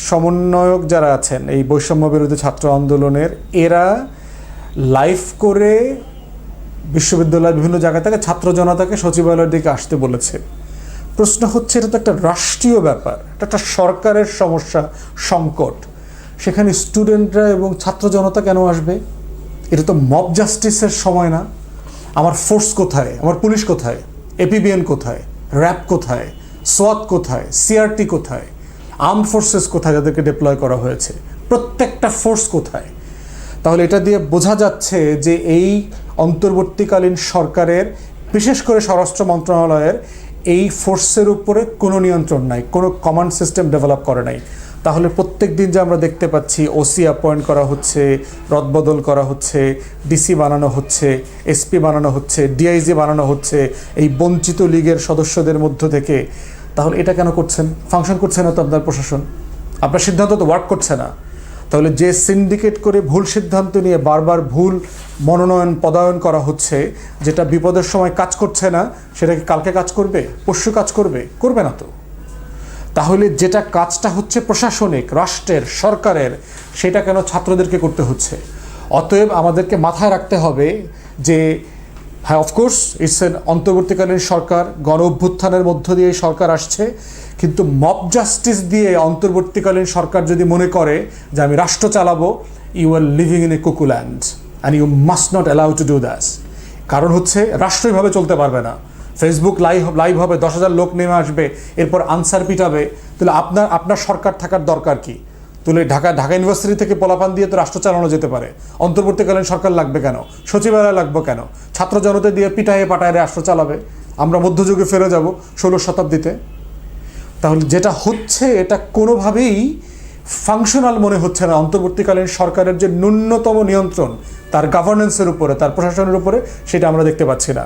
সমন্বয়ক যারা আছেন এই বৈষম্য বিরোধী ছাত্র আন্দোলনের, এরা লাইভ করে বিশ্ববিদ্যালয়ের বিভিন্ন জায়গা থেকে ছাত্র জনতাকে সচিবালয়ের দিকে আসতে বলেছে। প্রশ্ন হচ্ছে, এটা তো একটা রাষ্ট্রীয় ব্যাপার, এটা একটা সরকারের সমস্যা, সংকট। সেখানে স্টুডেন্টরা এবং ছাত্র জনতা কেন আসবে? এটা তো মব জাস্টিসের সময় না। আমার ফোর্স কোথায়? আমার পুলিশ কোথায়? এপিবিএন কোথায়? র্যাব কোথায়? সোয়াত কোথায়? সিআরটি কোথায়? আর্মড ফোর্সেস কোথায় যাদেরকে ডিপ্লয় করা হয়েছে? প্রত্যেকটা ফোর্স কোথায়? তাহলে এটা দিয়ে বোঝা যাচ্ছে যে এই অন্তর্বর্তীকালীন সরকারের, বিশেষ করে স্বরাষ্ট্র মন্ত্রণালয়ের এই ফোর্সের উপরে কোনো নিয়ন্ত্রণ নাই, কোনো কমান্ড সিস্টেম ডেভেলপ করে নাই। তাহলে প্রত্যেক দিন যে আমরা দেখতে পাচ্ছি ওসি অ্যাপয়েন্ট করা হচ্ছে, রদবদল করা হচ্ছে, ডিসি বানানো হচ্ছে, এসপি বানানো হচ্ছে, ডিআইজি বানানো হচ্ছে এই বঞ্চিত লীগের সদস্যদের মধ্য থেকে, তাহলে এটা কেন করছেন? ফাংশন করছে না তো আপনার প্রশাসন, আপনার সিদ্ধান্ত তো ওয়ার্ক করছে না। তাহলে যে সিন্ডিকেট করে ভুল সিদ্ধান্ত নিয়ে বারবার ভুল মনোনয়ন পদায়ন করা হচ্ছে, যেটা বিপদের সময় কাজ করছে না, সেটা কি কালকে কাজ করবে? পরশু কাজ করবে? করবে না তো। তাহলে যেটা কাজটা হচ্ছে প্রশাসনিক, রাষ্ট্রের, সরকারের, সেটা কেন ছাত্রদেরকে করতে হচ্ছে? অতএব আমাদেরকে মাথায় রাখতে হবে যে হ্যাঁ, অফকোর্স ইটস এন অন্তর্বর্তীকালীন সরকার, গণ অভ্যুত্থানের মধ্য দিয়ে সরকার আসছে, কিন্তু মব জাস্টিস দিয়ে অন্তর্বর্তীকালীন সরকার যদি মনে করে যে আমি রাষ্ট্র চালাবো, you are living in a cuckooland and you must not allow to do that. কারণ হচ্ছে রাষ্ট্রইভাবে চলতে পারবে না। ফেসবুক লাইভ হবে, 10,000 লোক নেমে আসবে, এরপর আনসার পিটাবে। তাহলে আপনার সরকার থাকার দরকার কি? তাহলে ঢাকা ইউনিভার্সিটি থেকে পোলাপান দিয়ে তো রাষ্ট্র চালানো যেতে পারে। অন্তর্বর্তীকালীন সরকার লাগবে কেন? সচিবালয় লাগবে কেন? ছাত্র জনতা দিয়ে পিটায়ে পাটায় রাষ্ট্র চালাবে। আমরা মধ্যযুগে ফিরে যাব 16 শতাব্দীতে। তাহলে যেটা হচ্ছে এটা কোনোভাবেই ফাংশনাল মনে হচ্ছে না। অন্তর্বর্তীকালীন সরকারের যে ন্যূনতম নিয়ন্ত্রণ তার গভর্নেন্সের উপরে, তার প্রশাসনের উপরে, সেটা আমরা দেখতে পাচ্ছি না।